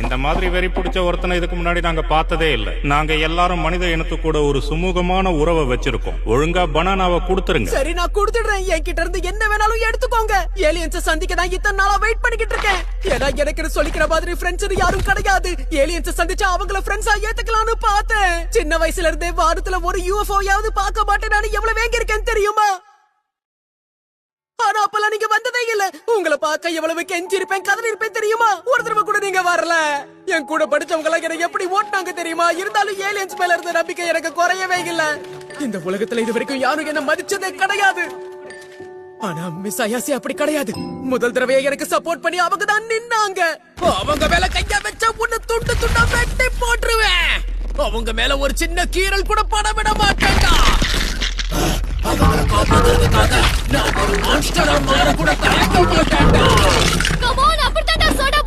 இந்த மாதிரி வெறி பிடிச்ச ஒருத்தனை இதுக்கு முன்னாடி நாங்க பார்த்ததே இல்ல. நாங்க எல்லாரும் மனித இனத்து கூட ஒரு சுமூகமான உறவை வச்சிருக்கோம். ஒழுங்கா பனானாவை கொடுத்துருங்க. சரி, நான் கொடுத்துடுறேன். என்கிட்ட இருந்து என்ன வேணாலும் எடுத்துக்கோங்க. ஏலியன்ஸ் சந்திக்க தான் இத்தனை நாளா வெயிட் பண்ணிக்கிட்டு இருக்கேன். ஏன்னா எனக்கு சொல்லிக்கிற மாதிரி ஃப்ரெண்ட்ஸ் யாரும் கிடையாது. ஏலியன்ஸ் சந்திச்சா அவங்கள ஃப்ரெண்ட்ஸா ஏத்துக்கலாம்னு பார்த்தேன். சின்ன வயசுல இருந்தே வாரத்துல ஒரு யூஎஃப்ஓயாவது பார்க்க மாட்டேன். நான் எவ்வளவு வேங்க இருக்கேன் தெரியுமா? ஆனா அப்பெல்லாம் நீங்க வந்ததே இல்ல. உங்களை பார்க்க எவ்வளவு கெஞ்சிருப்பேன், கதறி இருப்பேன் தெரியுமா? ஒரு தடவை கூட நீங்க வரல. என் கூட படிச்சவங்க எல்லாம் எனக்கு எப்படி ஓட்டினாங்க தெரியுமா? இருந்தாலும் ஏலியன்ஸ் மேல இருந்த நம்பிக்கை எனக்கு குறையவே இல்ல. இந்த உலகத்துல இது வரைக்கும் யாரும் என்ன மதிச்சதே கிடையாது. ஆனா மிஸ் அயாசி அப்படி கிடையாது. முதல் தடவையா எனக்கு சப்போர்ட் பண்ணி அவங்க தான் நின்னாங்க. அவங்க மேல கையா வச்சா உன்னை துண்டு துண்டா வெட்டி போட்டுருவேன். அவங்க மேல ஒரு சின்ன கீறல் கூட பட விட மாட்டேன்டா. அவங்களை காப்பாத்துறதுக்காக நான் ஒரு மான்ஸ்டரா மாற கூட தயங்க மாட்டேன்டா.